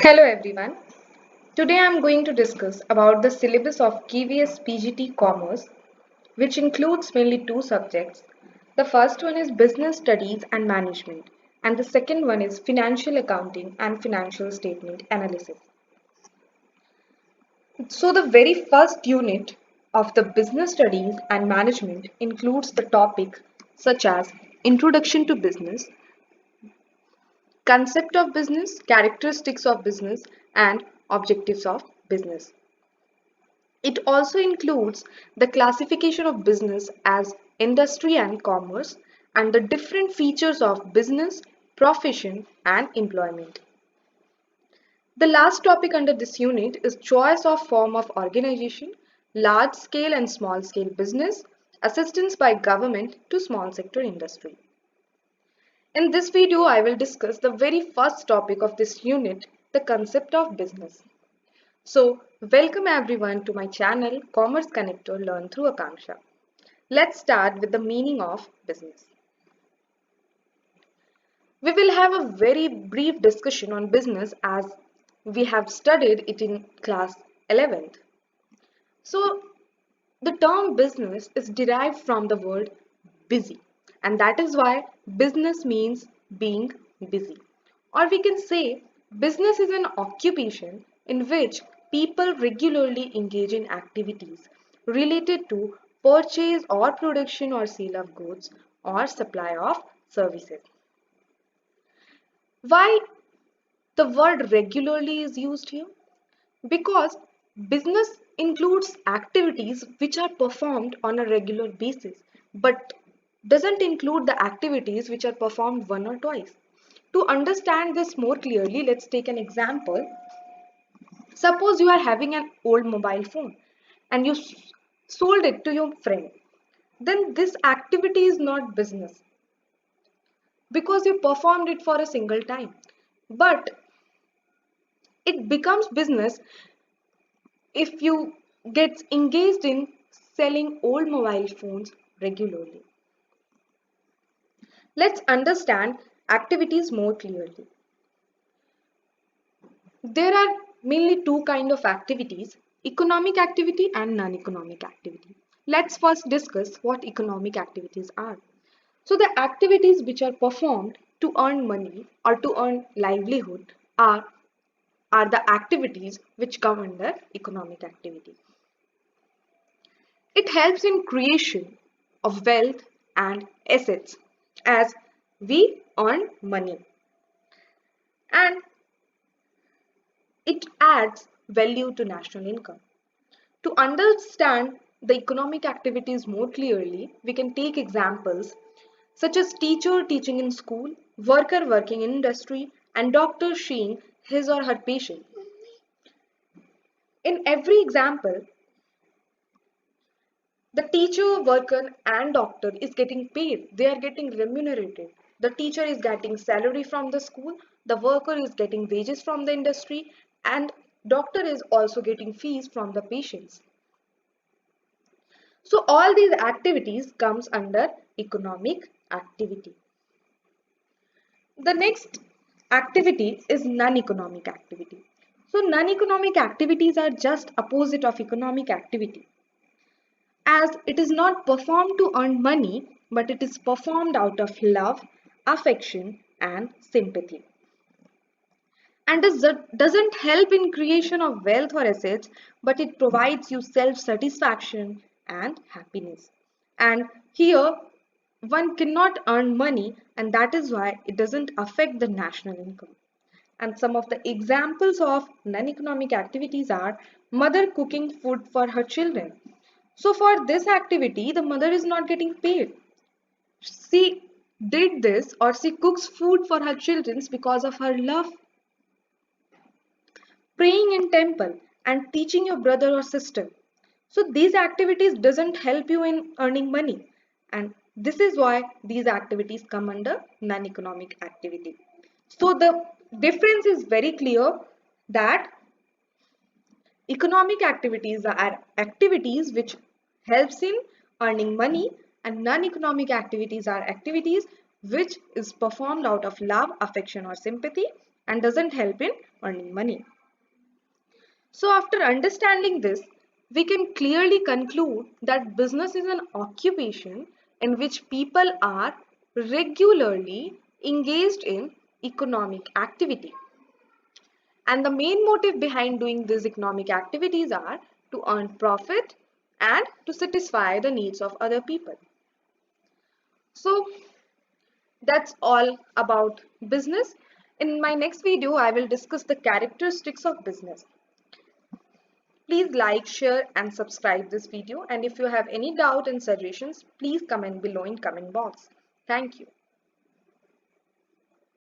Hello everyone. Today I am going to discuss about the syllabus of KVS PGT Commerce, which includes mainly two subjects. The first one is Business Studies and Management, and the second one is Financial Accounting and Financial Statement Analysis. So the very first unit of the Business Studies and Management includes the topics such as Introduction to Business, Concept of Business, Characteristics of Business, and Objectives of Business. It also includes the classification of business as industry and commerce and the different features of business, profession, and employment. The last topic under this unit is choice of form of organization, large scale and small scale business, assistance by government to small sector industry. In this video, I will discuss the very first topic of this unit, the concept of business. So, welcome everyone to my channel Commerce Connector Learn Through Akanksha. Let's start with the meaning of business. We will have a very brief discussion on business as we have studied it in class 11th. So, the term business is derived from the word busy, and that is why business means being busy. Or we can say business is an occupation in which people regularly engage in activities related to purchase or production or sale of goods or supply of services. Why the word regularly is used here? Because business includes activities which are performed on a regular basis, but doesn't include the activities which are performed one or twice. To understand this more clearly, let's take an example. Suppose you are having an old mobile phone and you sold it to your friend. Then this activity is not business because you performed it for a single time. But it becomes business if you get engaged in selling old mobile phones regularly. Let's understand activities more clearly. There are mainly two kinds of activities, economic activity and non-economic activity. Let's first discuss what economic activities are. So the activities which are performed to earn money or to earn livelihood are the activities which come under economic activity. It helps in creation of wealth and assets as we earn money, and it adds value to national income. To understand the economic activities more clearly, we can take examples such as teacher teaching in school, worker working in industry, and doctor seeing his or her patient. In every example, the teacher, worker, and doctor is getting paid. They are getting remunerated. The teacher is getting salary from the school, the worker is getting wages from the industry, and doctor is also getting fees from the patients. So all these activities comes under economic activity. The next activity is non-economic activity. So non-economic activities are just opposite of economic activity, as it is not performed to earn money, but it is performed out of love, affection, and sympathy. And doesn't help in creation of wealth or assets, but it provides you self-satisfaction and happiness. And here, one cannot earn money, and that is why it doesn't affect the national income. And some of the examples of non-economic activities are mother cooking food for her children. So for this activity, the mother is not getting paid. She did this or she cooks food for her children because of her love. Praying in temple and teaching your brother or sister. So these activities doesn't help you in earning money, and this is why these activities come under non-economic activity. So the difference is very clear that economic activities are activities which helps in earning money, and non-economic activities are activities which is performed out of love, affection or sympathy, and doesn't help in earning money. So after understanding this, we can clearly conclude that business is an occupation in which people are regularly engaged in economic activity. And the main motive behind doing these economic activities are to earn profit and to satisfy the needs of other people. So that's all about business. In my next video, I will discuss the characteristics of business. Please like, share and subscribe this video. And if you have any doubt and suggestions, please comment below in comment box. Thank you.